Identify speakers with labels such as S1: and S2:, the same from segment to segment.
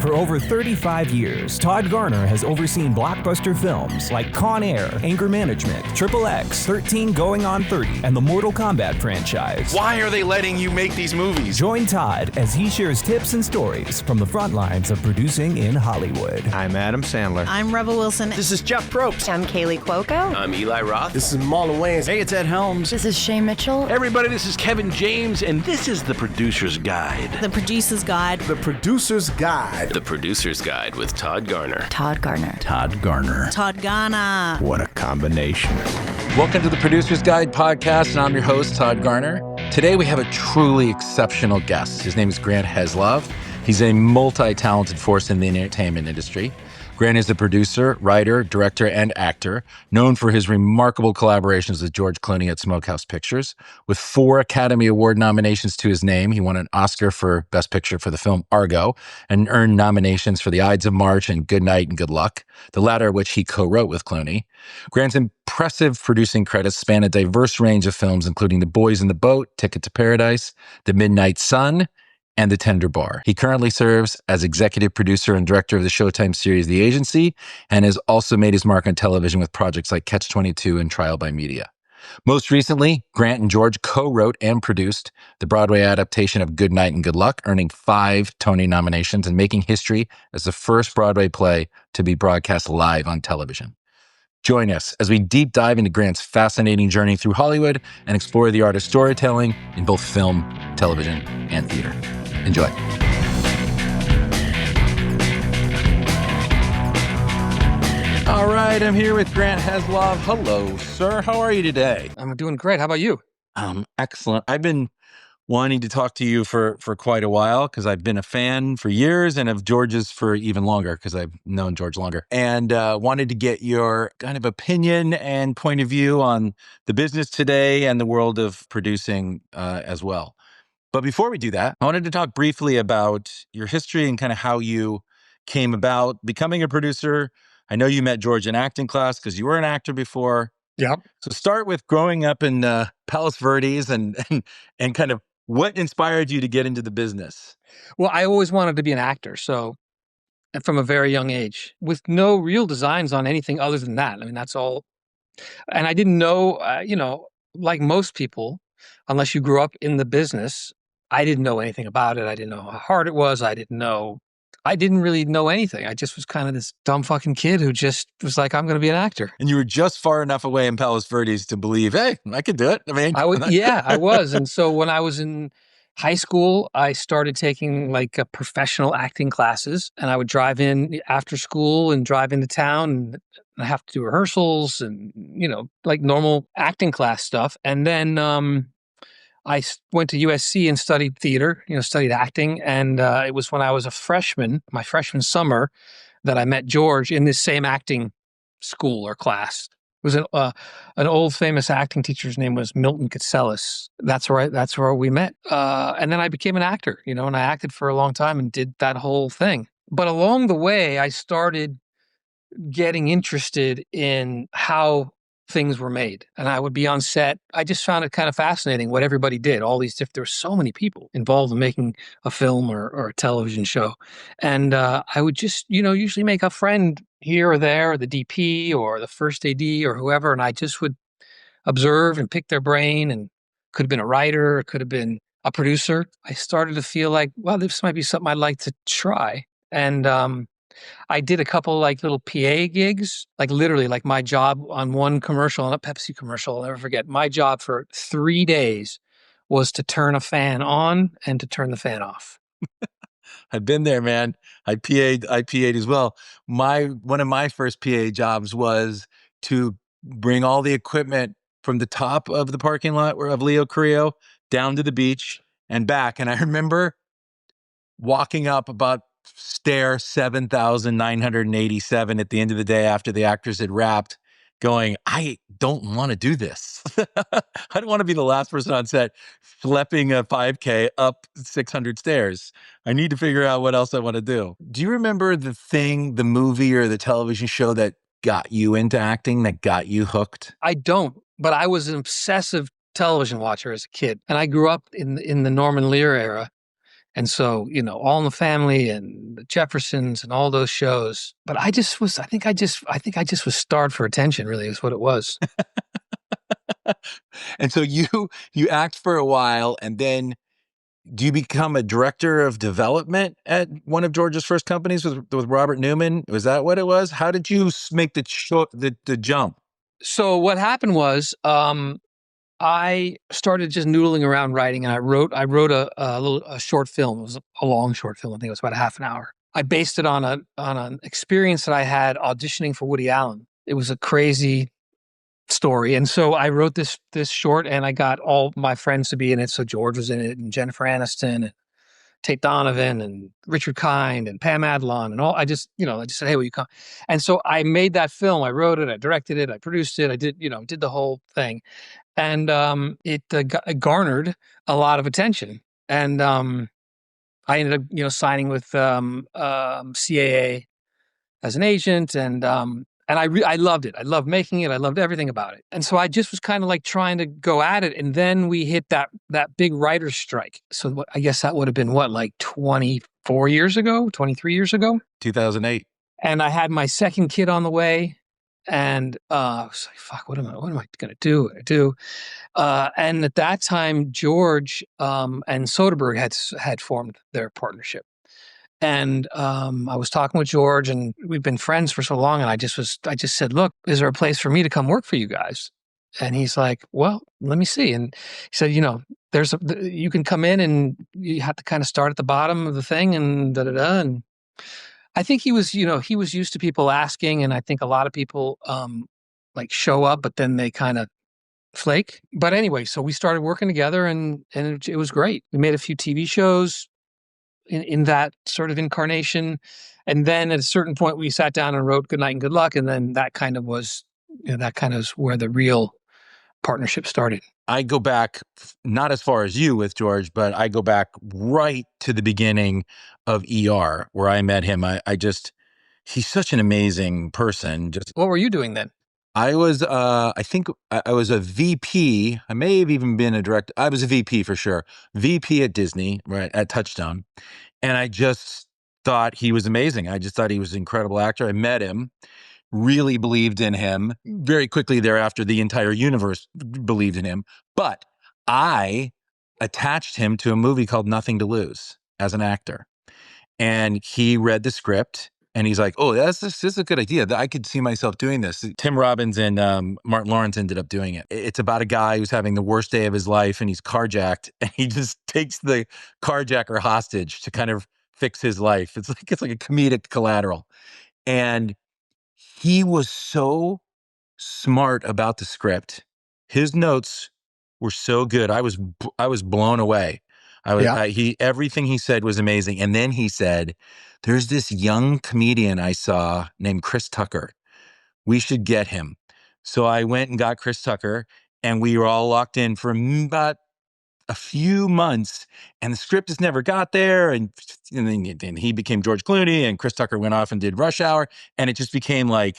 S1: For over 35 years, Todd Garner has overseen blockbuster films like Con Air, Anger Management, Triple X, 13 Going on 30, and the Mortal Kombat franchise.
S2: Why are they letting you make these movies?
S1: Join Todd as he shares tips and stories from the front lines of producing in Hollywood.
S3: I'm Adam Sandler.
S4: I'm Rebel Wilson.
S2: This is Jeff Probst.
S5: I'm Kaylee Cuoco.
S6: I'm Eli Roth.
S7: This is Marlon Wayans.
S8: Hey, it's Ed Helms.
S5: This is Shay Mitchell.
S6: Hey everybody, this is Kevin James, and this is The Producer's Guide.
S4: The Producer's Guide.
S7: The Producer's Guide.
S6: The Producer's Guide with Todd Garner.
S5: Todd Garner.
S8: Todd Garner.
S4: Todd Garner.
S3: What a combination.
S8: Welcome to the Producer's Guide podcast, and I'm your host, Todd Garner. Today we have a truly exceptional guest. His name is Grant Heslov. He's a multi-talented force in the entertainment industry. Grant is a producer, writer, director, and actor, known for his remarkable collaborations with George Clooney at Smokehouse Pictures. With 4 Academy Award nominations to his name, he won an Oscar for Best Picture for the film Argo, and earned nominations for The Ides of March and Good Night and Good Luck, the latter of which he co-wrote with Clooney. Grant's impressive producing credits span a diverse range of films, including The Boys in the Boat, Ticket to Paradise, The Midnight Sun, and The Tender Bar. He currently serves as executive producer and director of the Showtime series The Agency, and has also made his mark on television with projects like Catch-22 and Trial by Media. Most recently, Grant and George co-wrote and produced the Broadway adaptation of Good Night and Good Luck, earning 5 Tony nominations and making history as the first Broadway play to be broadcast live on television. Join us as we deep dive into Grant's fascinating journey through Hollywood and explore the art of storytelling in both film, television, and theater. Enjoy. All right, I'm here with Grant Heslov. Hello, sir. How are you today?
S9: I'm doing great. How about you?
S8: Excellent. I've been wanting to talk to you for quite a while because I've been a fan for years and of George's for even longer because I've known George longer, and wanted to get your kind of opinion and point of view on the business today and the world of producing as well. But before we do that, I wanted to talk briefly about your history and kind of how you came about becoming a producer. I know you met George in acting class because you were an actor before.
S9: Yep.
S8: So start with growing up in Palos Verdes and kind of what inspired you to get into the business?
S9: Well, I always wanted to be an actor, so from a very young age, with no real designs on anything other than that. I mean, that's all. And I didn't know, like most people, unless you grew up in the business, I didn't know anything about it. I didn't know how hard it was. I didn't really know anything. I just was kind of this dumb fucking kid who just was like, I'm going to be an actor.
S8: And you were just far enough away in Palos Verdes to believe, hey, I could do it. I mean,
S9: I was. And so when I was in high school, I started taking like professional acting classes, and I would drive in after school and drive into town, and I have to do rehearsals and, like normal acting class stuff. And then, I went to USC and studied theater, studied acting. And it was when I was a freshman, my freshman summer, that I met George in this same acting school or class. It was an old famous acting teacher's name was Milton Katselis. That's where we met. And then I became an actor, and I acted for a long time and did that whole thing. But along the way, I started getting interested in how things were made. And I would be on set. I just found it kind of fascinating what everybody did. All these there were so many people involved in making a film or a television show. And I would just, usually make a friend here or there, the DP or the first AD or whoever. And I just would observe and pick their brain, and could have been a writer, it could have been a producer. I started to feel like, well, this might be something I'd like to try. And I did a couple like little PA gigs, like literally like my job on one commercial, on a Pepsi commercial, I'll never forget. My job for 3 days was to turn a fan on and to turn the fan off.
S8: I've been there, man. I PA'd as well. One of my first PA jobs was to bring all the equipment from the top of the parking lot of Leo Carrillo down to the beach and back. And I remember walking up about stair 7,987 at the end of the day after the actors had wrapped, going, I don't want to do this. I don't want to be the last person on set schlepping a 5K up 600 stairs. I need to figure out what else I want to do. Do you remember the movie or the television show that got you into acting, that got you hooked?
S9: I don't, but I was an obsessive television watcher as a kid. And I grew up in the Norman Lear era. And so, All in the Family and the Jeffersons and all those shows. But I think I just was starved for attention, really, is what it was.
S8: And so you act for a while, and then do you become a director of development at one of George's first companies with Robert Newman? Was that what it was? How did you make the jump?
S9: So what happened was, I started just noodling around writing, and I wrote a short film. It was a long short film. I think it was about a half an hour. I based it on an experience that I had auditioning for Woody Allen. It was a crazy story, and so I wrote this short, and I got all my friends to be in it. So George was in it, and Jennifer Aniston, and Tate Donovan, and Richard Kind, and Pam Adlon, and all. I just said, "Hey, will you come?" And so I made that film. I wrote it, I directed it, I produced it. I did the whole thing. And it garnered a lot of attention. And I ended up, signing with CAA as an agent, and I loved it. I loved making it. I loved everything about it. And so I just was kind of like trying to go at it. And then we hit that big writer's strike. So I guess that would have been like 24 years ago, 23 years ago,
S8: 2008.
S9: And I had my second kid on the way. And I was like, "Fuck! What am I going to do?" And at that time, George and Soderbergh had formed their partnership, and I was talking with George, and we've been friends for so long. And I just said, "Look, is there a place for me to come work for you guys?" And he's like, "Well, let me see." And he said, you can come in, and you have to kind of start at the bottom of the thing, and da da da." And I think he was used to people asking, and I think a lot of people like show up, but then they kind of flake. But anyway, so we started working together, and it was great. We made a few TV shows in that sort of incarnation, and then at a certain point, we sat down and wrote Good Night and Good Luck, and then that kind of was where the real partnership started.
S8: I go back not as far as you with George, but I go back right to the beginning of ER, where I met him. He's such an amazing person.
S9: What were you doing then?
S8: I was, I think I was a VP. I may have even been a director. I was a VP for sure. VP at Disney, right, at Touchstone. And I just thought he was amazing. I just thought he was an incredible actor. I met him, really believed in him. Very quickly thereafter, the entire universe believed in him. But I attached him to a movie called Nothing to Lose as an actor. And he read the script, and he's like, "Oh, this is a good idea. I could see myself doing this." Tim Robbins and Martin Lawrence ended up doing it. It's about a guy who's having the worst day of his life, and he's carjacked, and he just takes the carjacker hostage to kind of fix his life. It's like a comedic Collateral. And he was so smart about the script. His notes were so good. I was blown away. Everything he said was amazing. And then he said, "There's this young comedian I saw named Chris Tucker. We should get him." So I went and got Chris Tucker, and we were all locked in for about a few months, and the script just never got there. And then he became George Clooney, and Chris Tucker went off and did Rush Hour, and it just became like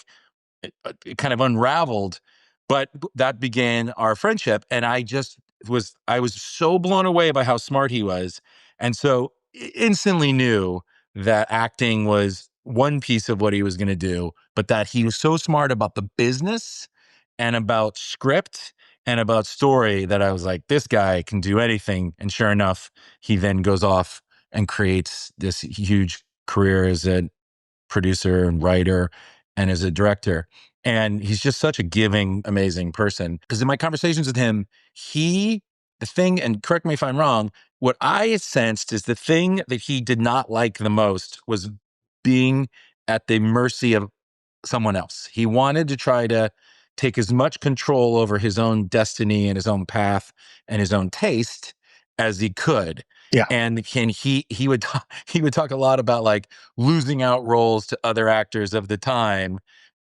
S8: it kind of unraveled. But that began our friendship, and I was so blown away by how smart he was, and so instantly knew that acting was one piece of what he was going to do, but that he was so smart about the business and about script and about story that I was like, this guy can do anything. And sure enough, he then goes off and creates this huge career as a producer and writer and as a director. And he's just such a giving, amazing person. Because in my conversations with him, and correct me if I'm wrong, what I sensed is the thing that he did not like the most was being at the mercy of someone else. He wanted to try to take as much control over his own destiny and his own path and his own taste as he could.
S9: Yeah.
S8: And he would talk a lot about like losing out roles to other actors of the time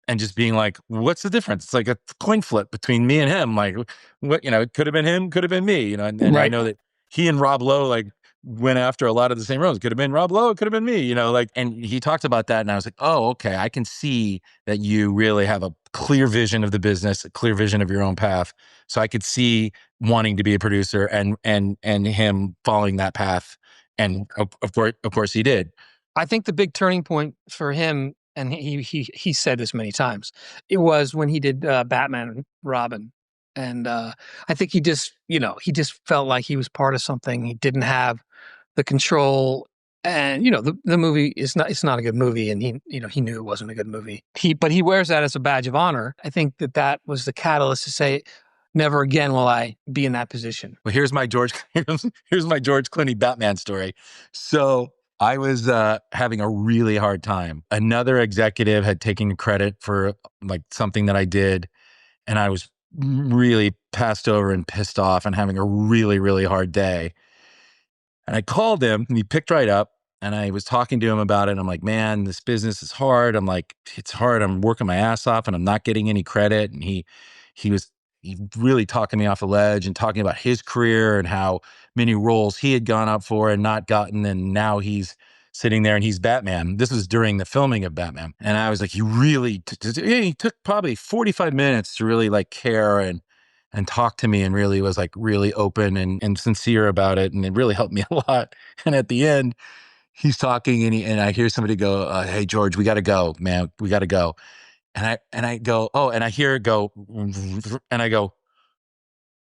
S8: and just being like, what's the difference? It's like a coin flip between me and him. Like, what, it could have been him, could have been me, and right. I know that he and Rob Lowe like went after a lot of the same roles. Could have been Rob Lowe, it could have been me, and he talked about that, and I was like, oh, okay, I can see that you really have a clear vision of the business, a clear vision of your own path. So I could see wanting to be a producer and him following that path And of course he did.
S9: I think the big turning point for him, and he said this many times, it was when he did Batman and Robin. And I think he just felt like he was part of something. He didn't have the control. And the movie it's not a good movie, and he knew it wasn't a good movie. But he wears that as a badge of honor. I think that was the catalyst to say, never again will I be in that position.
S8: Well, here's my George Clooney Batman story. So I was having a really hard time. Another executive had taken credit for like something that I did, and I was really passed over and pissed off and having a really, really hard day. And I called him and he picked right up, and I was talking to him about it. I'm like, man, this business is hard. I'm like, it's hard. I'm working my ass off and I'm not getting any credit. And he was really talking me off the ledge and talking about his career and how many roles he had gone up for and not gotten. And now he's sitting there and he's Batman. This was during the filming of Batman. And I was like, he took probably 45 minutes to really like care and talk to me, and really was like really open and sincere about it. And it really helped me a lot. And at the end, he's talking and I hear somebody go, hey, George, we got to go, man. We got to go. And I go, oh, and I hear it go, and I go,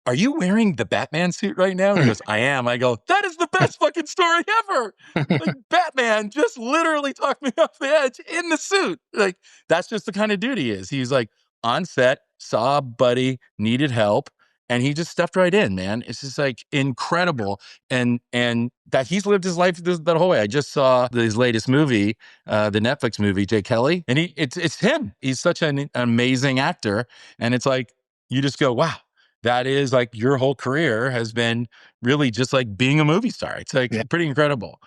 S8: are you wearing the Batman suit right now? He goes, I am. I go, that is the best fucking story ever. Like, Batman just literally talked me off the edge in the suit. Like, that's just the kind of dude he is. He's like on set, saw a buddy, needed help, and he just stepped right in, man. It's just like incredible. And that he's lived his life that whole way. I just saw his latest movie, the Netflix movie, Jay Kelly, and it's him. He's such an amazing actor. And it's like, you just go, wow. That is like your whole career has been really just like being a movie star. It's like pretty incredible.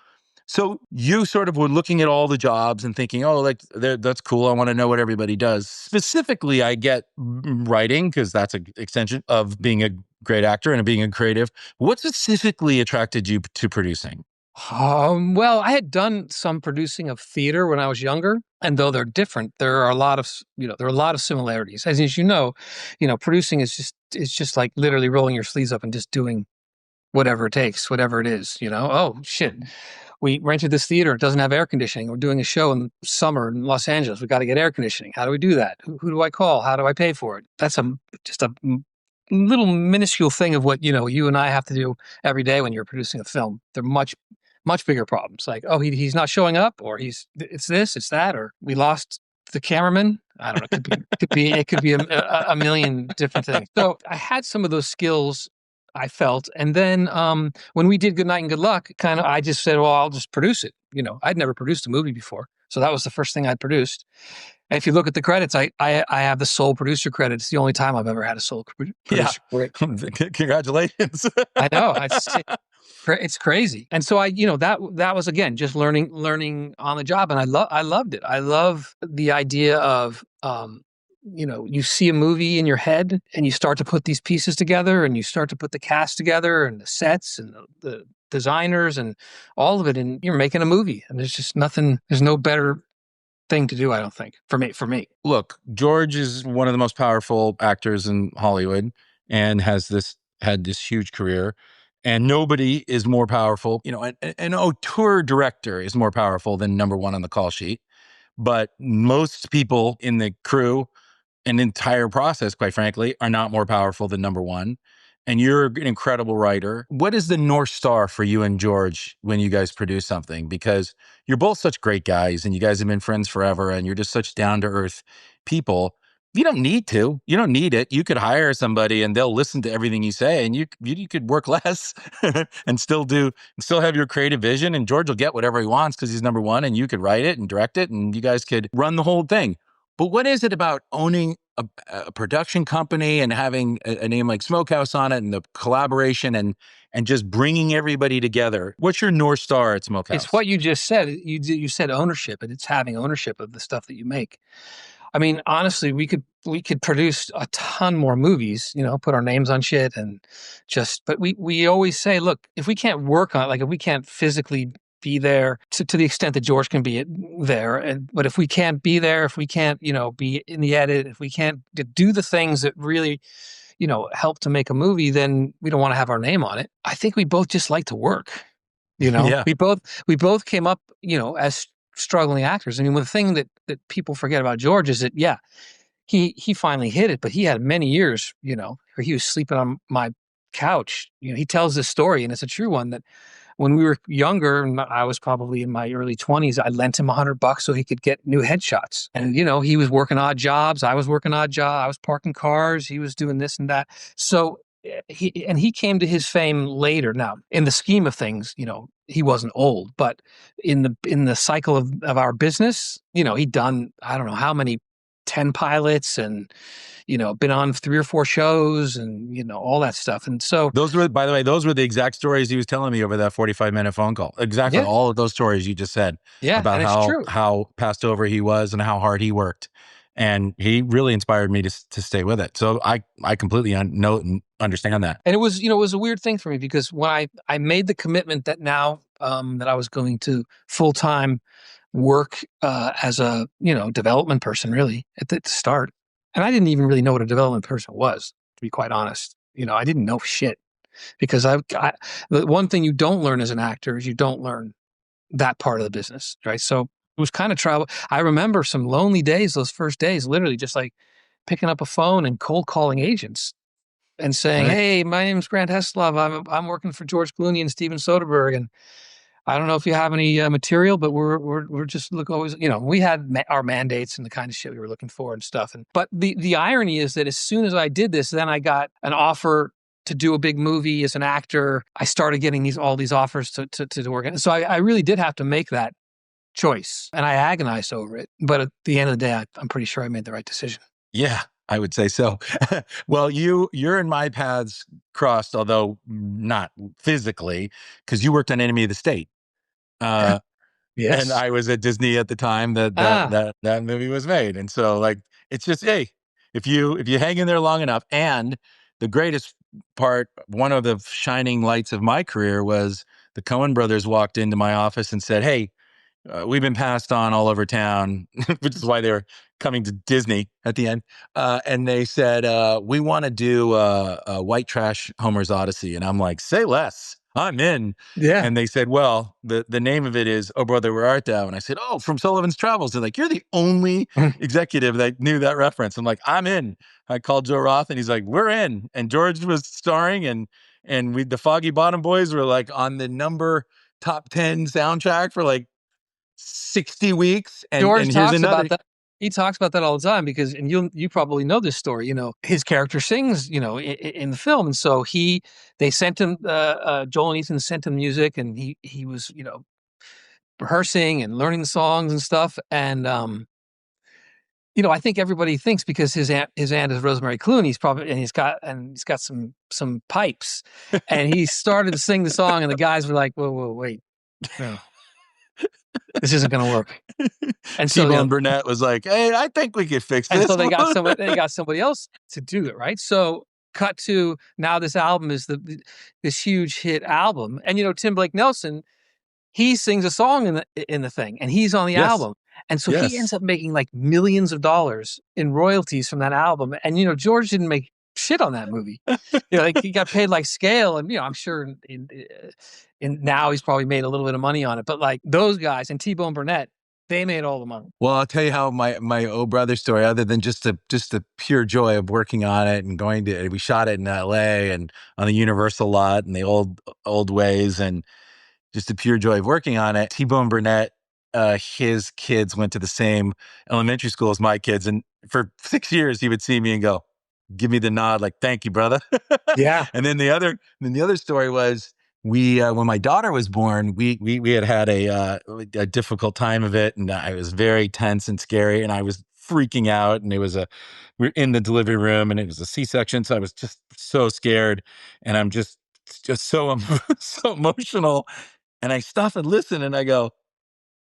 S8: So you sort of were looking at all the jobs and thinking, oh, like that's cool. I want to know what everybody does. Specifically, I get writing because that's an extension of being a great actor and being a creative. What specifically attracted you to producing?
S9: Well, I had done some producing of theater when I was younger, and though they're different, there are a lot of similarities. As you know, producing is just like literally rolling your sleeves up and just doing whatever it takes, whatever it is. Oh shit, we rented this theater. It doesn't have air conditioning. We're doing a show in summer in Los Angeles. We got to get air conditioning. How do we do that? Who do I call? How do I pay for it? That's just a little minuscule thing of what you and I have to do every day when you're producing a film. They're much bigger problems, like, oh, he's not showing up, or it's this, it's that, or we lost the cameraman. I don't know. It could be a million different things. So I had some of those skills, I felt. And then when we did Good Night and Good Luck, I just said, well, I'll just produce it. I'd never produced a movie before. So that was the first thing I produced. And if you look at the credits, I have the sole producer credit. It's the only time I've ever had a sole producer credit.
S8: Congratulations.
S9: I know. It's crazy. And so that was, again, just learning on the job. And I loved it. I love the idea of, you see a movie in your head and you start to put these pieces together and you start to put the cast together and the sets and the designers and all of it. And you're making a movie, and there's no better thing to do, I don't think, for me.
S8: Look, George is one of the most powerful actors in Hollywood and had this huge career. And nobody is more powerful. An auteur director is more powerful than number one on the call sheet. But most people in the crew and entire process, quite frankly, are not more powerful than number one. And you're an incredible writer. What is the North Star for you and George when you guys produce something? Because you're both such great guys and you guys have been friends forever and you're just such down-to-earth people. You don't need to. You don't need it. You could hire somebody and they'll listen to everything you say, and you could work less and still have your creative vision, and George will get whatever he wants because he's number one, and you could write it and direct it and you guys could run the whole thing. But what is it about owning a production company and having a name like Smokehouse on it and the collaboration and just bringing everybody together? What's your North Star at Smokehouse?
S9: It's what you just said. You said ownership, and it's having ownership of the stuff that you make. I mean, honestly, we could produce a ton more movies, put our names on shit but we always say, look, if we can't work on it, like if we can't physically be there to the extent that George can be there, but if we can't be there, if we can't, be in the edit, if we can't do the things that really, help to make a movie, then we don't want to have our name on it. I think we both just like to work.
S8: Yeah.
S9: We both came up, as struggling actors. I mean, the thing that people forget about George is that, yeah, he finally hit it, but he had many years, where he was sleeping on my couch. He tells this story, and it's a true one, that when we were younger, and I was probably in my early 20s, I lent him $100 so he could get new headshots. And, he was working odd jobs. I was working odd jobs. I was parking cars. He was doing this and that. So he came to his fame later. Now, in the scheme of things, he wasn't old, but in the cycle of our business, he'd done, I don't know how many, 10 pilots, and been on 3 or 4 shows, and all that stuff. And so
S8: By the way, those were the exact stories he was telling me over that 45-minute phone call. Exactly.
S9: Yeah.
S8: All of those stories you just said about
S9: and it's true.
S8: how passed over he was and how hard he worked. And he really inspired me to stay with it. So I completely know and understand that.
S9: And it was, it was a weird thing for me, because when I made the commitment that now that I was going to full-time work as a, development person, really, at the start. And I didn't even really know what a development person was, to be quite honest. I didn't know shit, because the one thing you don't learn as an actor is you don't learn that part of the business, right? So it was kind of trouble. I remember some lonely days, those first days, literally just like picking up a phone and cold calling agents and saying,
S8: Right.
S9: "Hey, my name's Grant Heslov. I'm working for George Clooney and Steven Soderbergh, and I don't know if you have any material, but we're just always, we had our mandates and the kind of shit we were looking for and stuff." But the irony is that as soon as I did this, then I got an offer to do a big movie as an actor. I started getting all these offers to work. So I really did have to make that choice, and I agonized over it. But at the end of the day, I'm pretty sure I made the right decision.
S8: Yeah, I would say so. Well, you're and my paths crossed, although not physically, because you worked on Enemy of the State.
S9: Yes.
S8: And I was at Disney at the time that movie was made. And so, like, it's just, hey, if you hang in there long enough. And the greatest part, one of the shining lights of my career, was the Coen brothers walked into my office and said, "Hey, we've been passed on all over town," which is why they were coming to Disney at the end. And they said, "We want to do a White Trash Homer's Odyssey." And I'm like, "Say less. I'm in."
S9: Yeah.
S8: And they said, "Well, the name of it is Oh Brother, Where Art Thou?" And I said, "Oh, from Sullivan's Travels." They're like, "You're the only executive that knew that reference." I'm like, "I'm in." I called Joe Roth, and he's like, "We're in." And George was starring, and the Foggy Bottom Boys were like on the number top 10 soundtrack for like 60 weeks.
S9: George
S8: and here's
S9: talks
S8: another.
S9: about that. He talks about that all the time, because, and you probably know this story. His character sings, in the film, and so they sent him Joel and Ethan sent him music, and he was rehearsing and learning the songs and stuff. And I think everybody thinks, because his aunt is Rosemary Clooney, he's got some pipes, and he started to sing the song, and the guys were like, "Whoa, wait, no. This isn't going to work." And so
S8: T-Bone Burnett was like, "Hey, I think we could fix this."
S9: And so they got somebody else to do it, right? So cut to now, this album is this huge hit album, and Tim Blake Nelson, he sings a song in the thing, and he's on the
S8: Yes.
S9: album, and so
S8: Yes.
S9: he ends up making like millions of dollars in royalties from that album. And George didn't make shit on that movie. Like, he got paid like scale, and I'm sure in now he's probably made a little bit of money on it, but like those guys and T-Bone Burnett, they made all the money.
S8: Well, I'll tell you how my Oh Brother story, other than just the pure joy of working on it and we shot it in LA and on the Universal lot and the old ways, and just the pure joy of working on it. T-Bone Burnett, his kids went to the same elementary school as my kids, and for 6 years he would see me and go, give me the nod, like, "Thank you, brother."
S9: Yeah.
S8: And then the other story was, we when my daughter was born, we had a difficult time of it, and I was very tense and scary, and I was freaking out, and we're in the delivery room, and it was a C-section, so I was just so scared, and I'm just so so emotional, and I stop and listen, and I go,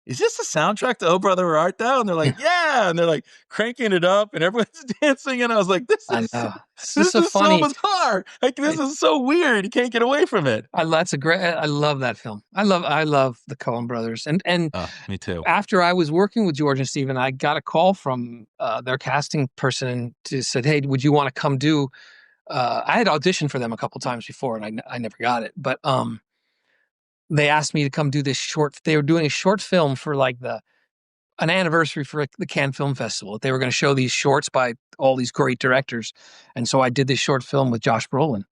S8: "Is this the soundtrack to Oh Brother, Where Art Thou?" And they're like, "Yeah," and they're like cranking it up, and everyone's dancing, and I was like, "This is so
S9: funny.
S8: bizarre. Like, this is so weird. You can't get away from it."
S9: I love that film. I love the Coen brothers. And
S8: Me too.
S9: after I was working with George and Steven, I got a call from their casting person to said, "Hey, would you want to come do?" I had auditioned for them a couple times before, and I never got it. But they asked me to come do this short. They were doing a short film for like an anniversary for the Cannes Film Festival. They were going to show these shorts by all these great directors, and so I did this short film with Josh Brolin,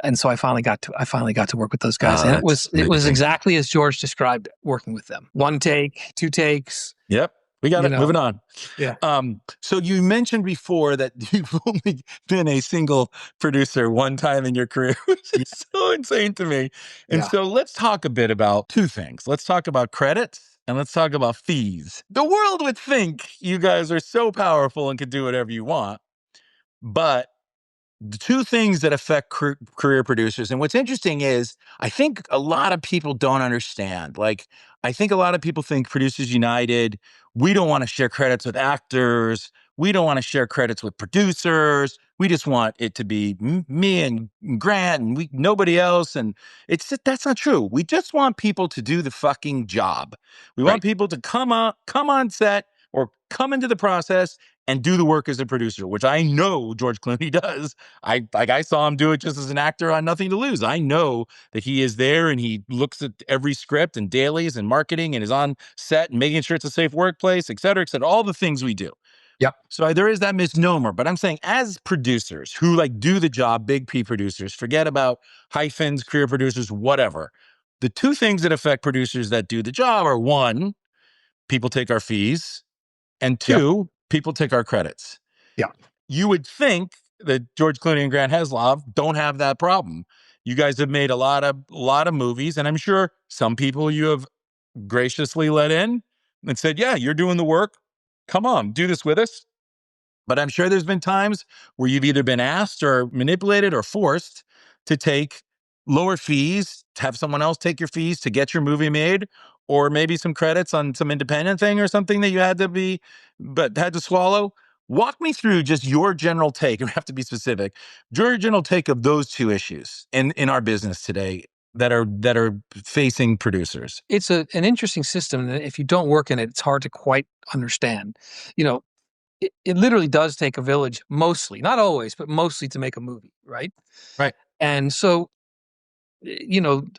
S9: and so I finally got to work with those guys, and it was exactly as George described working with them. 1 take, 2 takes.
S8: Yep. We got it. Moving on.
S9: Yeah.
S8: So you mentioned before that you've only been a single producer one time in your career, which is so insane to me. And so let's talk a bit about 2 things. Let's talk about credits and let's talk about fees. The world would think you guys are so powerful and can do whatever you want, but the 2 things that affect career producers. And what's interesting is I think a lot of people don't understand. Like, I think a lot of people think Producers United, we don't want to share credits with actors. We don't want to share credits with producers. We just want it to be me and Grant and nobody else. And that's not true. We just want people to do the fucking job. We want people to come on set or come into the process and do the work as a producer, which I know George Clooney does. I saw him do it just as an actor on Nothing to Lose. I know that he is there and he looks at every script and dailies and marketing and is on set and making sure it's a safe workplace, et cetera, all the things we do.
S9: Yep.
S8: So there is that misnomer, but I'm saying as producers who like do the job, big P producers, forget about hyphens, career producers, whatever. The 2 things that affect producers that do the job are 1, people take our fees, and 2, people take our credits.
S9: Yeah.
S8: You would think that George Clooney and Grant Heslov don't have that problem. You guys have made a lot of movies, and I'm sure some people you have graciously let in and said, yeah, you're doing the work. Come on, do this with us. But I'm sure there's been times where you've either been asked or manipulated or forced to take lower fees, to have someone else take your fees to get your movie made, or maybe some credits on some independent thing or something that you had to swallow. Walk me through just your general take, you have to be specific, your general take of those 2 issues in our business today that are facing producers.
S9: It's an interesting system. And if you don't work in it, it's hard to quite understand. It literally does take a village, mostly, not always, but mostly to make a movie, right?
S8: Right.
S9: And so,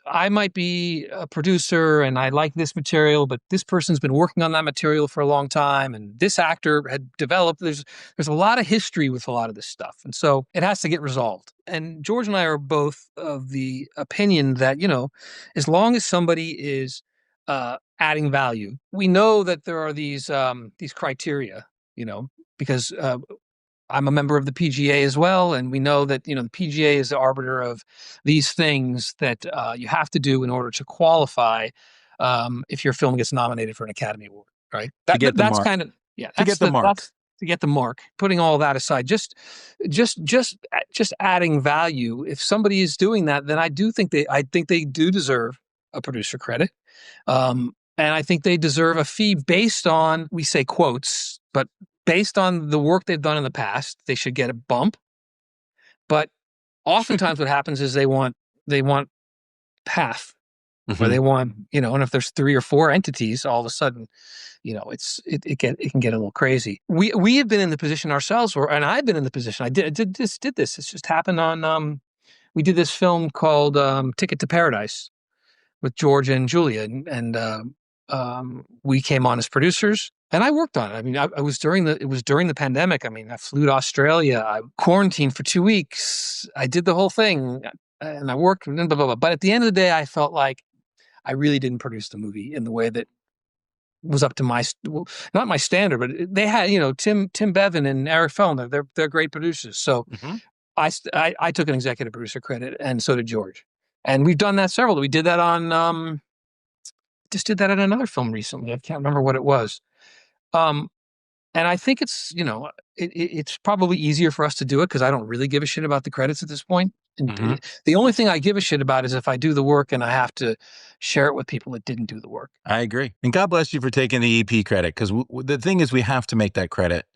S9: I might be a producer and I like this material, but this person's been working on that material for a long time, and this actor had developed. There's a lot of history with a lot of this stuff, and so it has to get resolved. And George and I are both of the opinion that as long as somebody is adding value, we know that there are these criteria, because I'm a member of the PGA as well, and we know that the PGA is the arbiter of these things that you have to do in order to qualify if your film gets nominated for an Academy Award, right?
S8: To get the
S9: mark. Putting all that aside, just adding value. If somebody is doing that, then I think they do deserve a producer credit, and I think they deserve a fee based on, we say quotes, but based on the work they've done in the past. They should get a bump. But oftentimes what happens is they want half, or they want, and if there's 3 or 4 entities, all of a sudden, it can get a little crazy. We have been in the position ourselves and I've been in the position. I did this. It's just happened on, we did this film called Ticket to Paradise with George and Julia, and we came on as producers. And I worked on it. I mean, it was during the pandemic. I mean, I flew to Australia. I quarantined for 2 weeks. I did the whole thing, and I worked. Blah, blah, blah. But at the end of the day, I felt like I really didn't produce the movie in the way that was up to not my standard. But they had, Tim Bevan and Eric Fellner. They're great producers. So I took an executive producer credit, and so did George. And we've done that several. We did that on. Just did that on another film recently. I can't remember what it was. And I think it's, it's probably easier for us to do it because I don't really give a shit about the credits at this point. And the only thing I give a shit about is if I do the work and I have to share it with people that didn't do the work.
S8: I agree. And God bless you for taking the EP credit, because the thing is we have to make that credit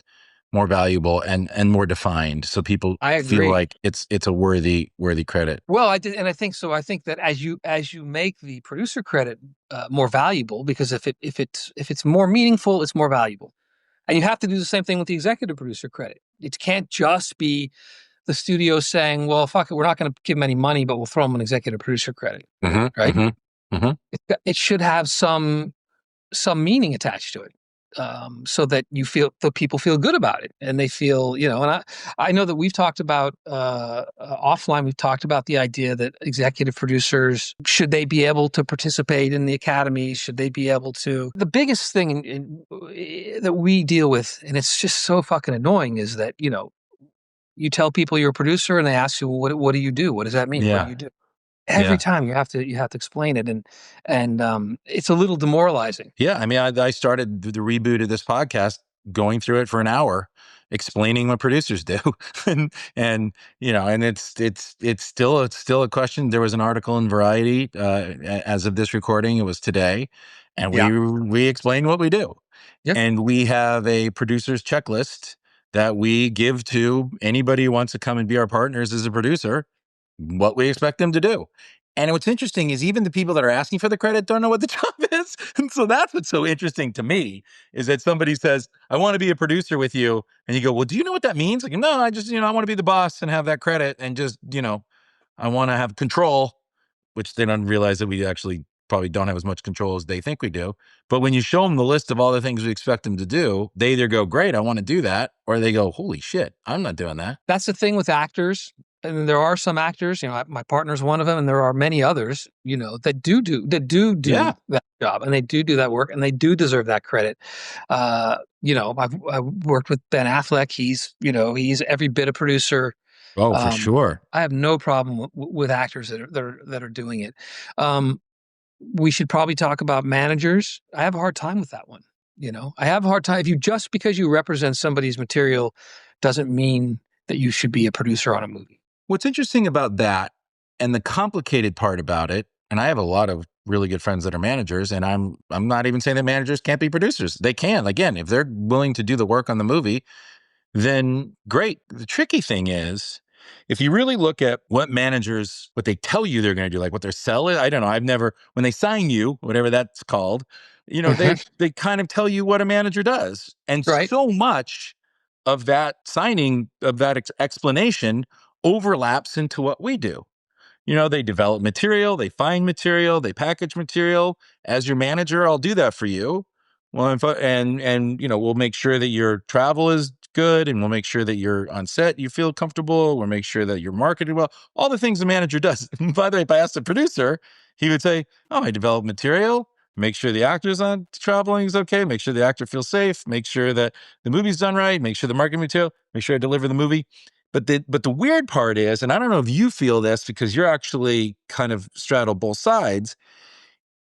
S8: more valuable and more defined, so people feel like it's a worthy credit.
S9: Well, I did, and I think so. I think that as you make the producer credit more valuable, because if it's more meaningful, it's more valuable, and you have to do the same thing with the executive producer credit. It can't just be the studio saying, "Well, fuck it, we're not going to give them any money, but we'll throw them an executive producer credit," right?
S8: Mhm.
S9: It should have some meaning attached to it, so that the people feel good about it, and they feel, and I know that we've talked about offline. We've talked about the idea that executive producers, should they be able to participate in the academy? Should they be able to? The biggest thing that we deal with, and it's just so fucking annoying, is that you tell people you're a producer, and they ask you, well, what do you do? What does that mean? What do
S8: Yeah.
S9: you do? Every
S8: Yeah.
S9: time you have to explain it, and it's a little demoralizing.
S8: Yeah. I mean, I started the reboot of this podcast going through it for an hour, explaining what producers do. and and it's still a question. There was an article in Variety, as of this recording, it was today, and
S9: Yeah.
S8: we explained what we do.
S9: Yeah.
S8: And we have a producer's checklist that we give to anybody who wants to come and be our partners as a producer, what we expect them to do. And what's interesting is even the people that are asking for the credit don't know what the job is. And so that's what's so interesting to me, is that somebody says, I want to be a producer with you. And you go, well, do you know what that means? Like, no, I just, I want to be the boss and have that credit and just, I want to have control, which they don't realize that we actually probably don't have as much control as they think we do. But when you show them the list of all the things we expect them to do, they either go, great, I want to do that, or they go, holy shit, I'm not doing that.
S9: That's the thing with actors. And there are some actors, my partner's one of them, and there are many others, that do
S8: Yeah.
S9: that job, and they do that work, and they do deserve that credit. I've worked with Ben Affleck. He's every bit a producer.
S8: Oh, for sure.
S9: I have no problem with actors that are doing it. We should probably talk about managers. I have a hard time with that one. I have a hard time. Just because you represent somebody's material doesn't mean that you should be a producer on a movie.
S8: What's interesting about that, and the complicated part about it, and I have a lot of really good friends that are managers, and I'm not even saying that managers can't be producers. They can. Again, if they're willing to do the work on the movie, then great. The tricky thing is, if you really look at what they tell you they're going to do, like what their sell is, I don't know. When they sign you, whatever that's called, they kind of tell you what a manager does. And
S9: Right.
S8: so much of that signing, of that explanation, overlaps into what we do. They develop material, they find material, they package material. As your manager, I'll do that for you. Well, we'll make sure that your travel is good, and we'll make sure that you're on set, you feel comfortable. We'll make sure that you're marketed well. All the things the manager does. By the way, if I asked the producer, he would say, "Oh, I develop material, make sure the actor's on traveling is okay, make sure the actor feels safe, make sure that the movie's done right, make sure the marketing material, make sure I deliver the movie." But the weird part is, and I don't know if you feel this because you're actually kind of straddle both sides,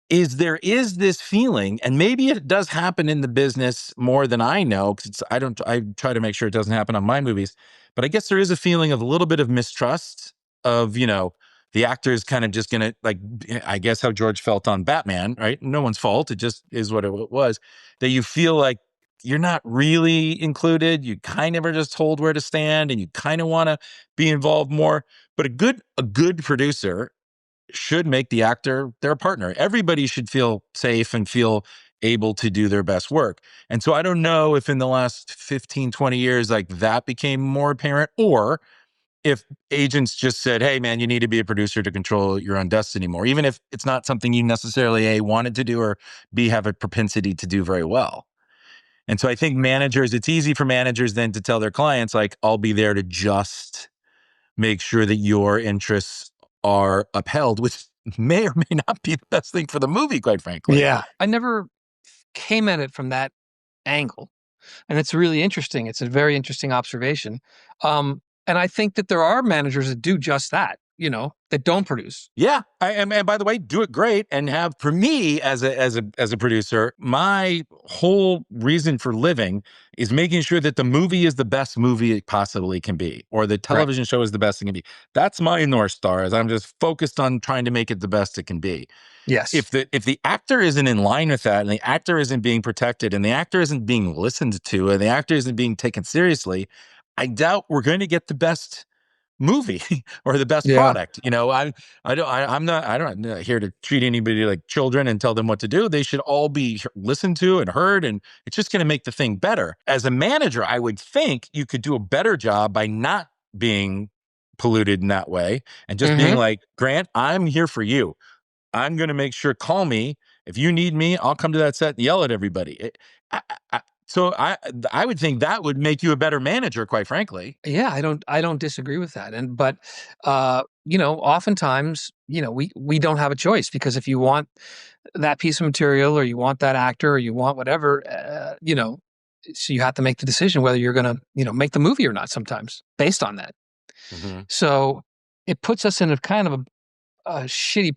S8: is there is this feeling, and maybe it does happen in the business more than I know, because I try to make sure it doesn't happen on my movies, but I guess there is a feeling of a little bit of mistrust of, the actor is kind of just going to, like, I guess how George felt on Batman, right? No one's fault. It just is what it was, that you feel like you're not really included. You kind of are just told where to stand, and you kind of want to be involved more. But a good producer should make the actor their partner. Everybody should feel safe and feel able to do their best work. And so I don't know if in the last 15, 20 years, like, that became more apparent, or if agents just said, hey man, you need to be a producer to control your own destiny more, even if it's not something you necessarily A, wanted to do, or B, have a propensity to do very well. And so I think it's easy for managers then to tell their clients, like, I'll be there to just make sure that your interests are upheld, which may or may not be the best thing for the movie, quite frankly.
S9: Yeah. I never came at it from that angle. And it's really interesting. It's a very interesting observation. And I think that there are managers that do just that, that don't produce.
S8: Yeah. And by the way, do it great. And have, for me as a producer, my whole reason for living is making sure that the movie is the best movie it possibly can be, or the television show is the best it can be. That's my North Star, is I'm just focused on trying to make it the best it can be.
S9: Yes.
S8: If the actor isn't in line with that, and the actor isn't being protected, and the actor isn't being listened to, and the actor isn't being taken seriously, I doubt we're going to get the best movie or the best product. I'm not here to treat anybody like children and tell them what to do. They should all be listened to and heard, and it's just going to make the thing better. As a manager, I would think you could do a better job by not being polluted in that way, and just being like, Grant, I'm here for you. I'm going to make sure, call me. If you need me, I'll come to that set and yell at everybody. So I would think that would make you a better manager, quite frankly.
S9: Yeah, I don't disagree with that. But oftentimes, we don't have a choice, because if you want that piece of material, or you want that actor, or you want whatever, so you have to make the decision whether you're going to, make the movie or not, sometimes based on that.
S8: Mm-hmm.
S9: So it puts us in a kind of a shitty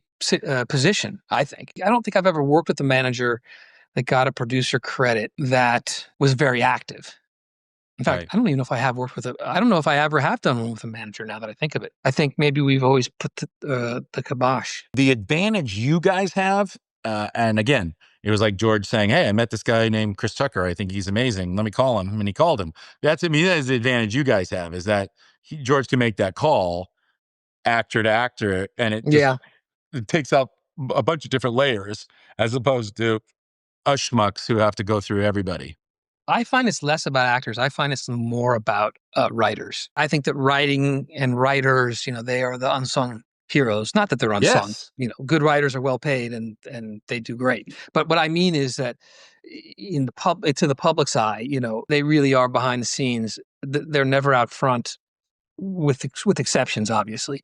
S9: position, I think. I don't think I've ever worked with a manager that got a producer credit that was very active. In fact,
S8: Right.
S9: I don't even know if I have worked with I don't know if I ever have done one with a manager, now that I think of it. I think maybe we've always put the kibosh.
S8: The advantage you guys have, and again, it was like George saying, hey, I met this guy named Chris Tucker. I think he's amazing. Let me call him. And he called him. That is the advantage you guys have, is that George can make that call actor to actor, and it just it takes out a bunch of different layers, as opposed to us schmucks who have to go through everybody.
S9: I find it's less about actors. I find it's more about writers. I think that writing and writers, they are the unsung heroes. Not that they're unsung.
S8: Yes.
S9: Good writers are well paid and they do great. But what I mean is that in to the public's eye, they really are behind the scenes. They're never out front, with exceptions, obviously.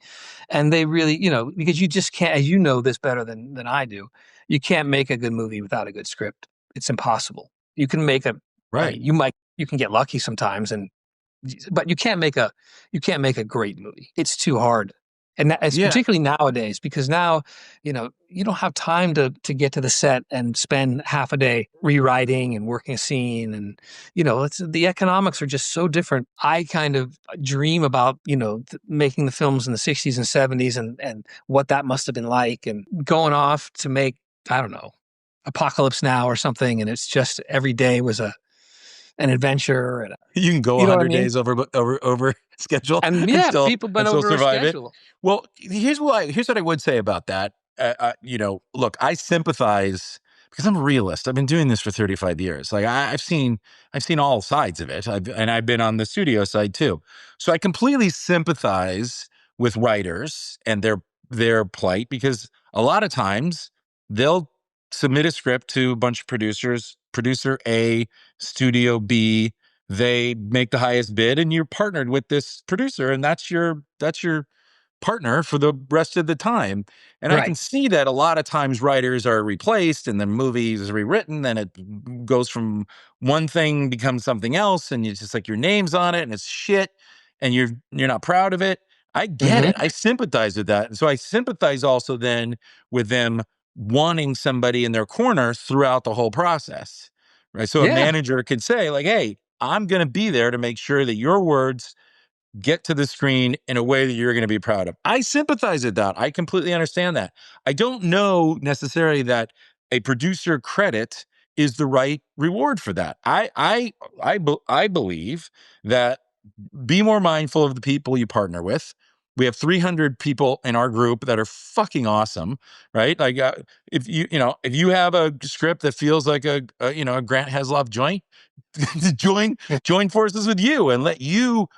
S9: And they really, because you just can't, as you know this better than I do, you can't make a good movie without a good script. It's impossible. You can make
S8: Right.
S9: You can get lucky sometimes, but you can't make a great movie. It's too hard. And it's particularly nowadays, because now, you don't have time to get to the set and spend half a day rewriting and working a scene. And, the economics are just so different. I kind of dream about, making the films in the 60s and 70s and what that must have been like, and going off to make, I don't know, Apocalypse Now or something. And it's just every day was an adventure. And
S8: you can go 100 days over schedule,
S9: and
S8: still,
S9: people been
S8: still
S9: over
S8: survive
S9: schedule.
S8: It. Well, here's what I would say about that. Look, I sympathize, because I'm a realist. I've been doing this for 35 years. Like I've seen all sides of it. I've been on the studio side too. So I completely sympathize with writers and their plight, because a lot of times they'll submit a script to a bunch of producers, producer A, studio B, they make the highest bid, and you're partnered with this producer, and that's your partner for the rest of the time. And I can see that a lot of times writers are replaced and the movie is rewritten, then it goes from one thing becomes something else, and it's just like your name's on it and it's shit and you're not proud of it. I get it. I sympathize with that. And so I sympathize also then with them wanting somebody in their corner throughout the whole process. Right. So a manager could say, like, hey, I'm going to be there to make sure that your words get to the screen in a way that you're going to be proud of. I sympathize with that. I completely understand that. I don't know necessarily that a producer credit is the right reward for that. I believe that be more mindful of the people you partner with. We have 300 people in our group that are fucking awesome, right? Like if you have a script that feels like a Grant Heslov joint, join forces with you and let you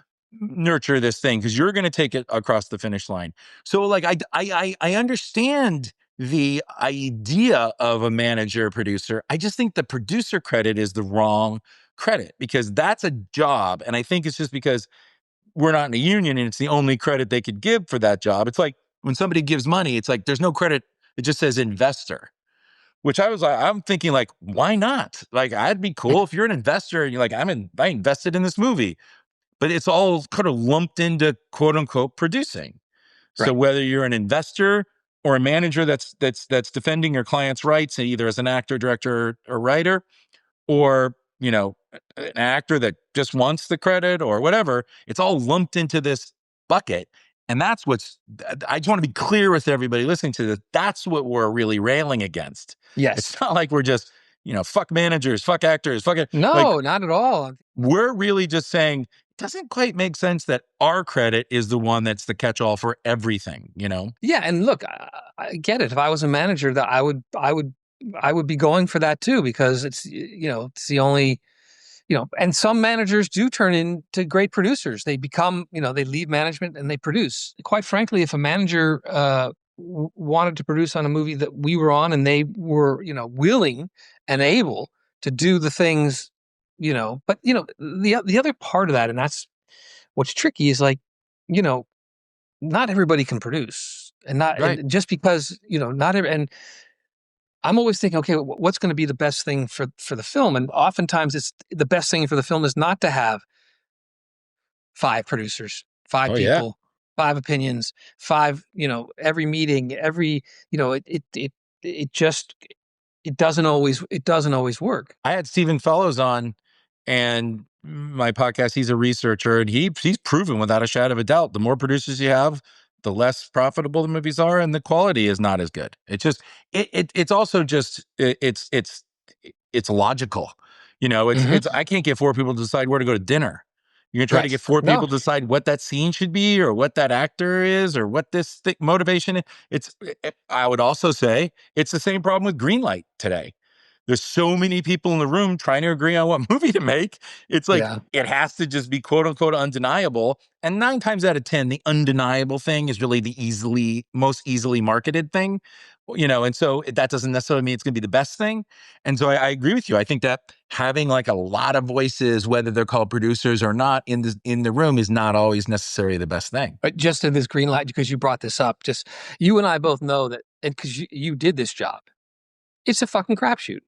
S8: nurture this thing, because you're going to take it across the finish line. So like I understand the idea of a manager producer. I just think the producer credit is the wrong credit, because that's a job. And I think it's just because we're not in a union and it's the only credit they could give for that job. It's like when somebody gives money, it's like there's no credit. It just says investor, which I'm thinking like, why not? Like, I'd be cool if you're an investor and you're like, I invested in this movie, but it's all kind of lumped into quote unquote producing. So whether you're an investor or a manager that's defending your client's rights, either as an actor, director, or writer, or an actor that just wants the credit or whatever, it's all lumped into this bucket. And I just want to be clear with everybody listening to this. That's what we're really railing against.
S9: Yes.
S8: It's not like we're just, fuck managers, fuck actors, fuck it.
S9: No, not at all.
S8: We're really just saying it doesn't quite make sense that our credit is the one that's the catch-all for everything,
S9: Yeah. And look, I get it. If I was a manager, that I would be going for that too, because it's the only, and some managers do turn into great producers. They become, they leave management and they produce. Quite frankly, if a manager wanted to produce on a movie that we were on, and they were, willing and able to do the things, but the other part of that, and that's what's tricky, is like, not everybody can produce, and not,
S8: Right.
S9: and just because, not every, and I'm always thinking, okay, what's going to be the best thing for the film? And oftentimes it's the best thing for the film is not to have 5 producers, 5
S8: Oh, yeah.
S9: people, 5 opinions, 5, every meeting, every, it just, it doesn't always work.
S8: I had Stephen Fellows on, and my podcast, he's a researcher, and he's proven without a shadow of a doubt, the more producers you have, the less profitable the movies are, and the quality is not as good. It's just it's also just it's logical. It's I can't get 4 people to decide where to go to dinner. You're gonna try to
S9: Right.
S8: get 4
S9: No.
S8: people to decide what that scene should be, or what that actor is, or what this motivation is. I would also say it's the same problem with Greenlight today. There's so many people in the room trying to agree on what movie to make. It's like,
S9: Yeah.
S8: it has to just be quote unquote undeniable. And 9 times out of 10, the undeniable thing is really the most easily marketed thing, and so that doesn't necessarily mean it's going to be the best thing. And so I agree with you. I think that having like a lot of voices, whether they're called producers or not, in the room is not always necessarily the best thing.
S9: But just in this green light, because you brought this up, just you and I both know that, and because you did this job, it's a fucking crapshoot.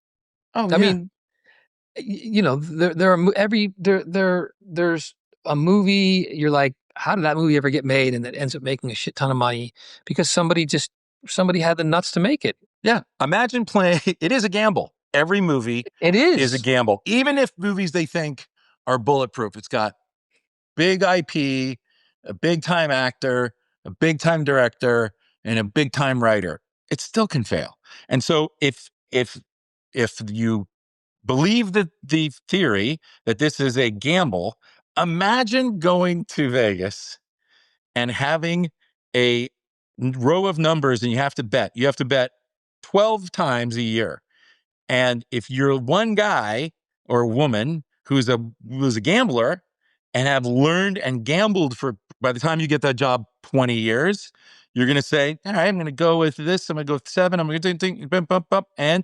S8: Oh,
S9: I mean, there are there's a movie, you're like, how did that movie ever get made? And it ends up making a shit ton of money because somebody had the nuts to make it.
S8: yeah. Imagine playing. It is a gamble. Every movie
S9: It
S8: is a
S9: is.
S8: gamble. Even if movies they think are bulletproof, it's got big IP, a big time actor, a big time director, and a big time writer. It still can fail. And so if you believe the theory that this is a gamble, imagine going to Vegas and having a row of numbers, and you have to bet. You have to bet 12 times a year. And if you're one guy or woman who's a gambler and have learned and gambled for, by the time you get that job, 20 years, you're going to say, all right, I'm going to go with this. I'm going to go with 7. I'm going to think, bump, bump, bump. And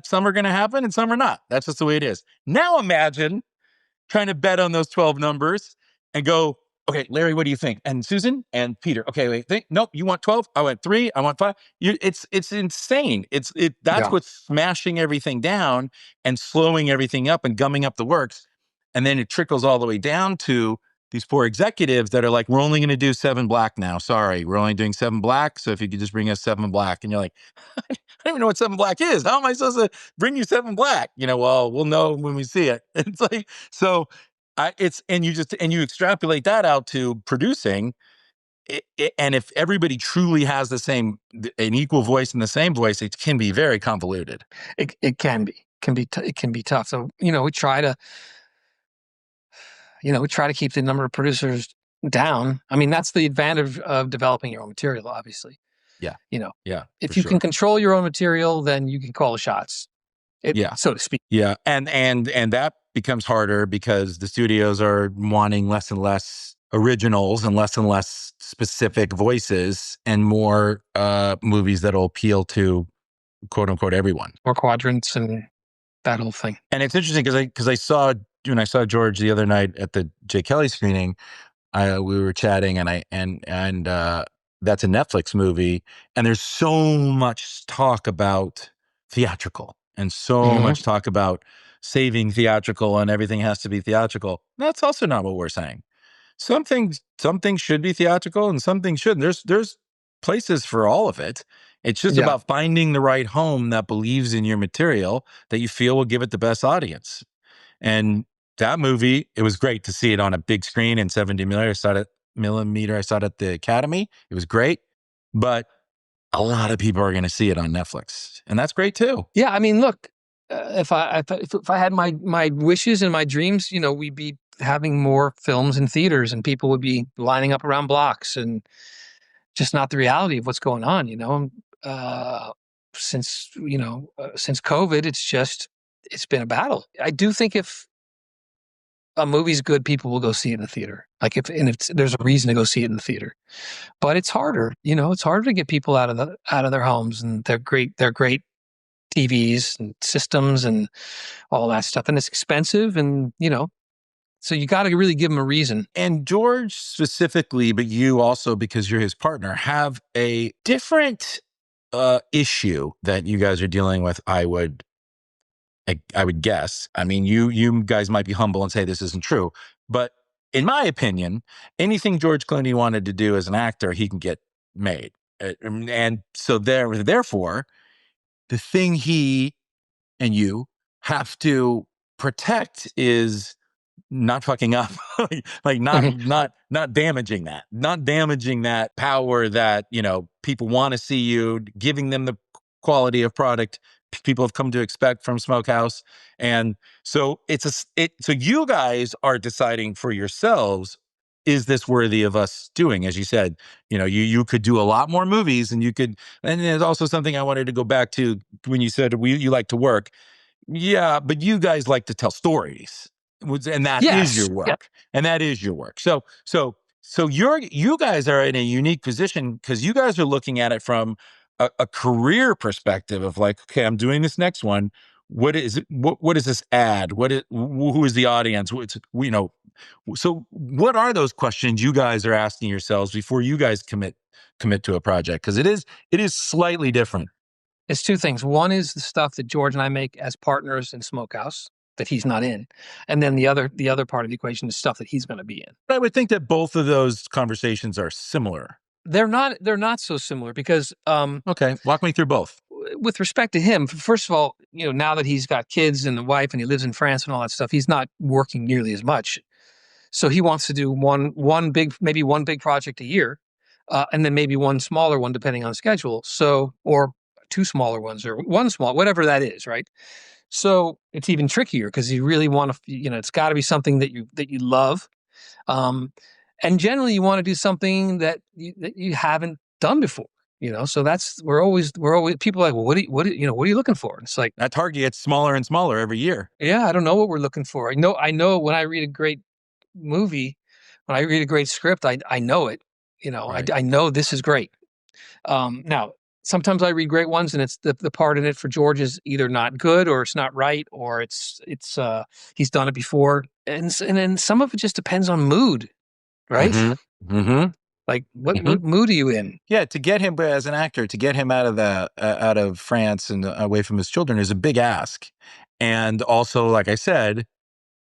S8: some are going to happen and some are not. That's just the way it is. Now imagine trying to bet on those 12 numbers and go, okay, Larry, what do you think? And Susan and Peter, okay, wait, nope, you want 12? I want 3, I want 5. It's insane. That's
S9: Yeah.
S8: what's smashing everything down and slowing everything up and gumming up the works. And then it trickles all the way down to these poor executives that are like, we're only going to do 7 black now. Sorry, we're only doing 7 black. So if you could just bring us 7 black. And you're like, I don't even know what 7 black is. How am I supposed to bring you 7 black? Well, we'll know when we see it. It's like, so and you extrapolate that out to producing it, and if everybody truly has an equal voice and the same voice, it can be very convoluted.
S9: It can be. It can be tough. So, we try to keep the number of producers down. I mean, that's the advantage of developing your own material, obviously.
S8: Yeah. Yeah.
S9: If you can control your own material, then you can call the shots. So to speak.
S8: Yeah. And that becomes harder because the studios are wanting less and less originals and less specific voices and more movies that'll appeal to quote unquote everyone.
S9: Or quadrants and that whole thing. And
S8: it's interesting because I saw, when I saw George the other night at the Jay Kelly screening, we were chatting and that's a Netflix movie. And there's so much talk about theatrical and so much talk about saving theatrical and everything has to be theatrical. That's also not what we're saying. Some things should be theatrical and some things shouldn't. There's places for all of it. It's just about finding the right home that believes in your material that you feel will give it the best audience. And that movie, it was great to see it on a big screen in 70 millimeter. I saw it at the Academy. It was great, but a lot of people are going to see it on Netflix, and that's great too.
S9: Yeah, I mean, look, if I had my wishes and my dreams, we'd be having more films in theaters, and people would be lining up around blocks, and just not the reality of what's going on. Since COVID, it's been a battle. I do think if a movie's good, people will go see it in the theater. Like if there's a reason to go see it in the theater, but it's harder. It's harder to get people out of their homes and their great TVs and systems and all that stuff, and it's expensive, and so you got to really give them a reason.
S8: And George specifically, but you also, because you're his partner, have a different issue that you guys are dealing with. I would guess. I mean, you guys might be humble and say this isn't true, but in my opinion, anything George Clooney wanted to do as an actor, he can get made. And so therefore, the thing he and you have to protect is not fucking up, like not damaging that power that people want to see you, giving them the quality of product people have come to expect from Smokehouse. And so so you guys are deciding for yourselves, is this worthy of us doing? As you said, you could do a lot more movies, and there's also something I wanted to go back to when you said you like to work. Yeah, but you guys like to tell stories, and that is your work.
S9: Yeah.
S8: And that is your work. So you guys are in a unique position because you guys are looking at it from a career perspective of like, okay, I'm doing this next one. What is it? What does this add? Who is the audience? So what are those questions you guys are asking yourselves before you guys commit to a project? Because it is slightly different.
S9: It's two things. One is the stuff that George and I make as partners in Smokehouse that he's not in, and then the other part of the equation is stuff that he's going to be in.
S8: I would think that both of those conversations are similar.
S9: They're not so similar because
S8: okay, walk me through both.
S9: With respect to him, first of all, now that he's got kids and a wife and he lives in France and all that stuff, he's not working nearly as much. So he wants to do one big project a year, and then maybe one smaller one depending on schedule. So, or two smaller ones, or one small, whatever that is, right? So it's even trickier because you really want to, it's got to be something that you love, and generally you want to do something that you haven't done before. So we're always people are like, well, what are you looking for? And it's like
S8: that target gets smaller and smaller every year.
S9: Yeah, I don't know what we're looking for. I know when I read a great movie, when I read a great script, I know it. Right. I know this is great. Now, sometimes I read great ones, and it's the part in it for George is either not good, or it's not right, or it's he's done it before, and then some of it just depends on mood, right?
S8: Mm-hmm. Mm-hmm.
S9: Like what mood are you in?
S8: Yeah, to get him as an actor, to get him out of France and away from his children is a big ask, and also, like I said,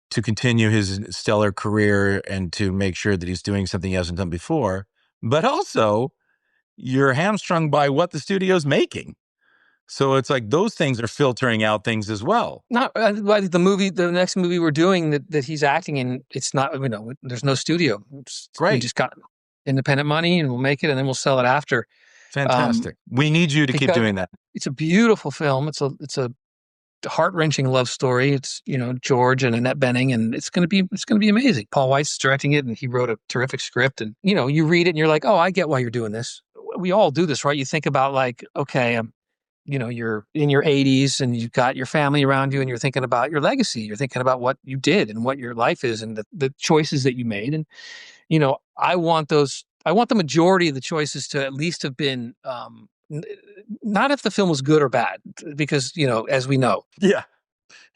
S8: to continue his stellar career and to make sure that he's doing something he hasn't done before, but also you're hamstrung by what the studio's making. So it's like those things are filtering out things as well.
S9: Not like the next movie we're doing that he's acting in. It's not, there's no studio.
S8: Great.
S9: We just got independent money, and we'll make it, and then we'll sell it after.
S8: Fantastic. We need you to keep doing that.
S9: It's a beautiful film. It's a heart-wrenching love story. It's George and Annette Bening, and it's going to be amazing. Paul Weitz is directing it, and he wrote a terrific script. And you read it, and you're like, oh, I get why you're doing this. We all do this, right? You think about like, okay, you're in your 80s, and you've got your family around you, and you're thinking about your legacy. You're thinking about what you did and what your life is, and the choices that you made. And I want the majority of the choices to at least have been. Not if the film was good or bad, because, as we know.
S8: Yeah.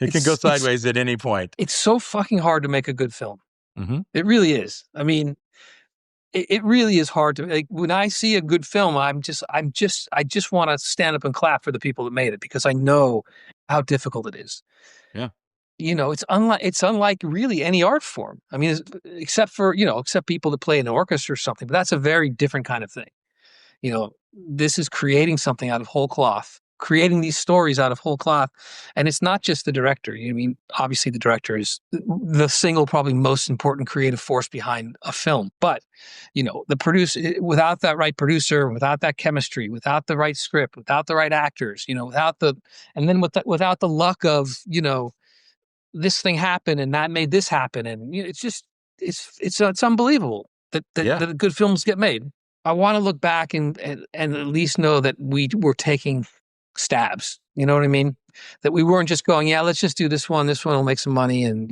S8: It can go sideways at any point.
S9: It's so fucking hard to make a good film.
S8: Mm-hmm.
S9: It really is. I mean, it really is hard to, like, when I see a good film, I just want to stand up and clap for the people that made it, because I know how difficult it is.
S8: Yeah.
S9: It's unlike really any art form. I mean, except people that play in an orchestra or something, but that's a very different kind of thing. This is creating something out of whole cloth, creating these stories out of whole cloth. And it's not just the director. Obviously the director is the single, probably most important creative force behind a film. But, the producer, without that right producer, without that chemistry, without the right script, without the right actors, without the luck of, this thing happened and that made this happen. And it's unbelievable that good films get made. I want to look back and at least know that we were taking stabs. You know what I mean? That we weren't just going, yeah, let's just do this one. This one will make some money, and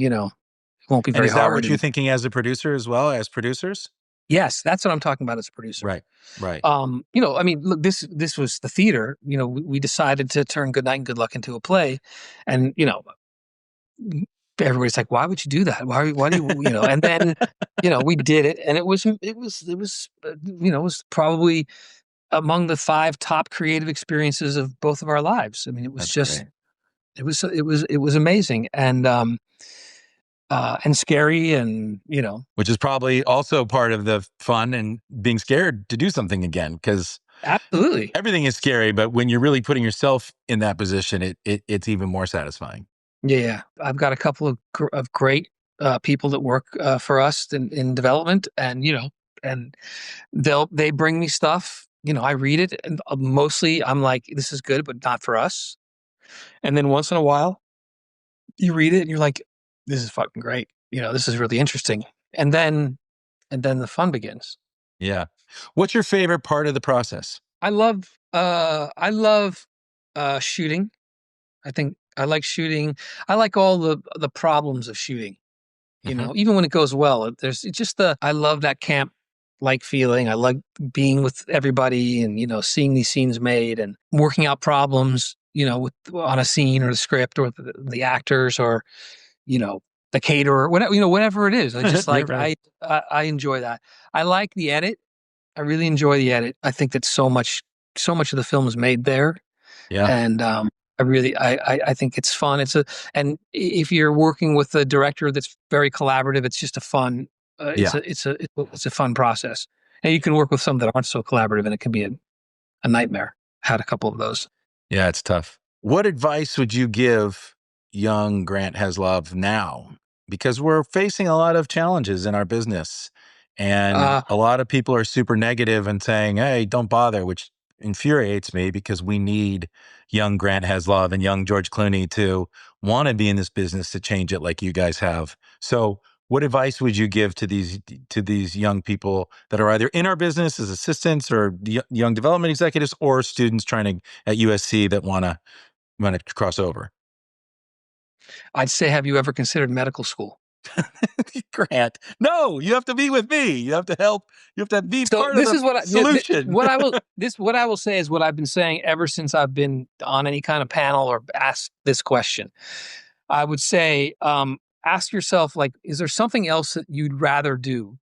S9: won't be
S8: And
S9: very
S8: is that
S9: hard.
S8: what you're thinking as a producer as well, as producers?
S9: Yes, that's what I'm talking about as a producer.
S8: Right.
S9: I mean, look, this was the theater. We decided to turn Good Night and Good Luck into a play, and everybody's like, "Why would you do that? Why do you?" And then, we did it, and it was probably among the 5 top creative experiences of both of our lives. I mean, it was
S8: That's great.
S9: it was amazing and scary and
S8: Which is probably also part of the fun and being scared to do something again, because
S9: absolutely
S8: everything is scary, but when you're really putting yourself in that position, it's even more satisfying.
S9: Yeah, I've got a couple of great people that work for us in development, and and they bring me stuff. I read it, and mostly I'm like, this is good, but not for us. And then once in a while, you read it, and you're like, this is fucking great. This is really interesting. And then the fun begins.
S8: Yeah. What's your favorite part of the process?
S9: I love shooting. I think I like shooting. I like all the problems of shooting. Even when it goes well, I love that camp-like feeling. I like being with everybody and, seeing these scenes made and working out problems, on a scene or the script or the actors or, the caterer, whatever it is. I just like,
S8: Right.
S9: I enjoy that. I like the edit. I really enjoy the edit. I think that so much of the film is made there.
S8: Yeah.
S9: And, I think it's fun. And if you're working with a director that's very collaborative, it's just a fun, it's a fun process. And you can work with some that aren't so collaborative, and it can be a nightmare. Had a couple of those.
S8: Yeah, it's tough. What advice would you give young Grant Heslov now? Because we're facing a lot of challenges in our business, and a lot of people are super negative and saying, "Hey, don't bother," which infuriates me because we need young Grant Heslov and young George Clooney to want to be in this business to change it like you guys have. So what advice would you give to these young people that are either in our business as assistants or young development executives or students trying to at USC that want to cross over?
S9: I'd say, have you ever considered medical school?
S8: Grant, no, you have to be with me. You have to help. You have to be part of the solution.
S9: What I will say is what I've been saying ever since I've been on any kind of panel or asked this question. I would say, ask yourself, like, is there something else that you'd rather do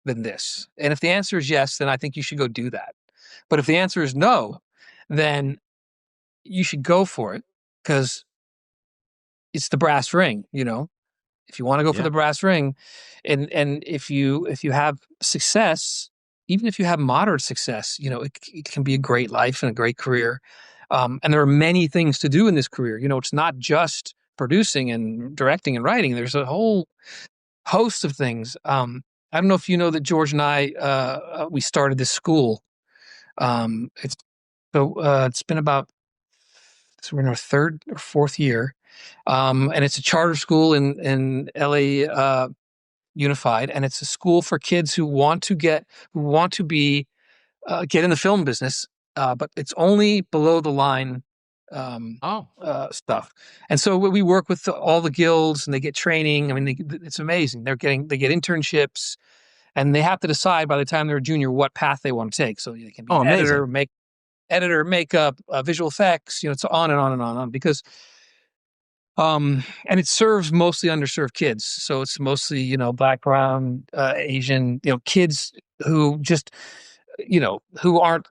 S9: than this? And if the answer is yes, then I think you should go do that. But if the answer is no, then you should go for it, because it's the brass ring, If you want to go for the brass ring, and if you have success, even if you have moderate success, it can be a great life and a great career. And there are many things to do in this career. It's not just producing and directing and writing. There's a whole host of things. I don't know if you know that George and I we started this school. It's been about, so we're in our 3rd or 4th year. And it's a charter school in LA Unified, and it's a school for kids who want to get in the film business, but it's only below the line stuff. And so we work with all the guilds, and they get training. I mean, it's amazing. They get internships, and they have to decide by the time they're a junior what path they want to take. So they can be editor, makeup, visual effects. It's on and on and on and on, because. And it serves mostly underserved kids. So it's mostly, Black, brown, Asian, kids who just, who aren't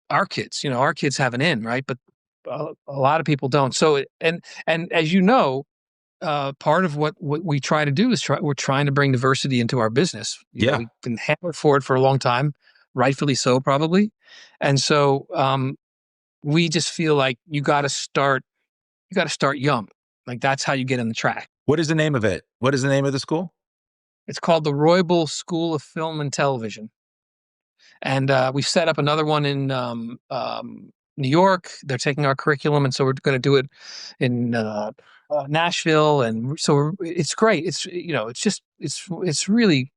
S9: our kids. Our kids have an in, right? But a lot of people don't. So, and as you know, part of what we try to do is we're trying to bring diversity into our business. We've been hammered for it for a long time, rightfully so, probably. And so we just feel like you got to start young. Like, that's how you get in the track.
S8: What is the name of it? What is the name of the school?
S9: It's called the Roybal School of Film and Television. And we've set up another one in New York. They're taking our curriculum, and so we're going to do it in Nashville. And so it's great. It's really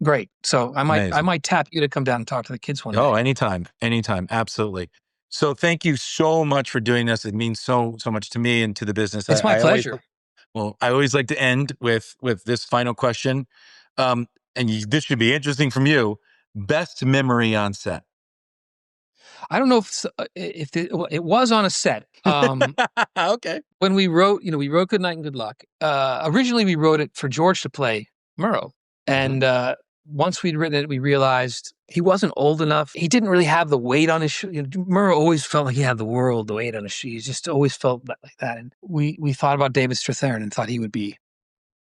S9: great. So I might tap you to come down and talk to the kids one day.
S8: Oh, anytime, absolutely. So thank you so much for doing this. It means so much to me and to the business.
S9: It's my pleasure.
S8: Well, I always like to end with this final question. This should be interesting from you. Best memory on set.
S9: I don't know well, it was on a set.
S8: Okay.
S9: When we wrote Good Night and Good Luck. Originally, we wrote it for George to play Murrow, and once we'd written it, we realized he wasn't old enough. He didn't really have the weight on his shoulder. Murrow always felt like he had the weight on his shoes. He just always felt like that. And we thought about David Strathairn and thought he would be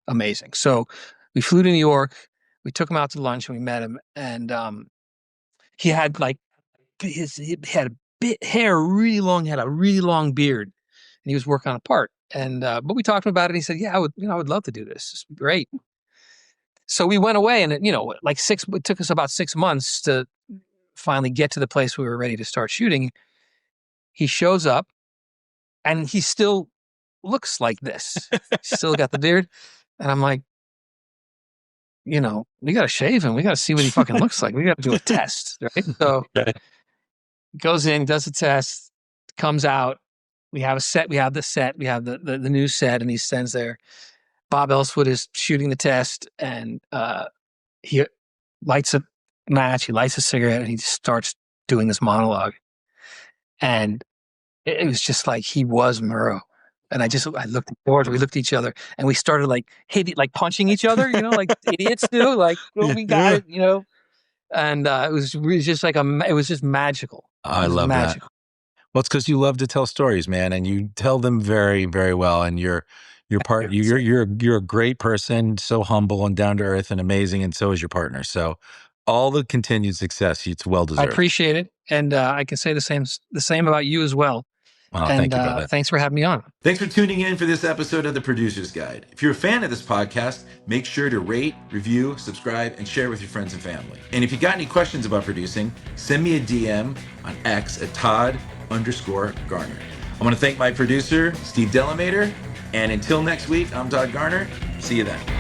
S9: amazing. So we flew to New York. We took him out to lunch and we met him. And he had he had a bit hair, really long, had a really long beard, and he was working on a part. And but we talked to him about it. And he said, "Yeah, I would love to do this. It's great." So we went away, and it took us about 6 months to finally get to the place we were ready to start shooting. He shows up, and he still looks like this. He's still got the beard, and I'm like, we got to shave him. We got to see what he fucking looks like. We got to do a test, right? So he goes in, does a test, comes out. We have a set. We have the set. We have the new set, and he stands there. Bob Elswood is shooting the test, and he lights a match, he lights a cigarette, and he just starts doing this monologue. And it was just like he was Murrow. And I looked at George, we looked at each other, and we started punching each other, like idiots do, we got it, And it was just it was just magical.
S8: I love that. Well, it's because you love to tell stories, man, and you tell them very, very well. And you're a great person, so humble and down to earth and amazing, and so is your partner. So all the continued success, it's well deserved.
S9: I appreciate it, and I can say the same about you as well.
S8: Oh, thank you, brother.
S9: Thanks for having me on.
S5: Thanks for tuning in for this episode of The Producer's Guide. If you're a fan of this podcast, make sure to rate, review, subscribe, and share with your friends and family. And if you got any questions about producing, send me a DM on X at Todd_Garner. I want to thank my producer, Steve Delamater. And until next week, I'm Todd Garner. See you then.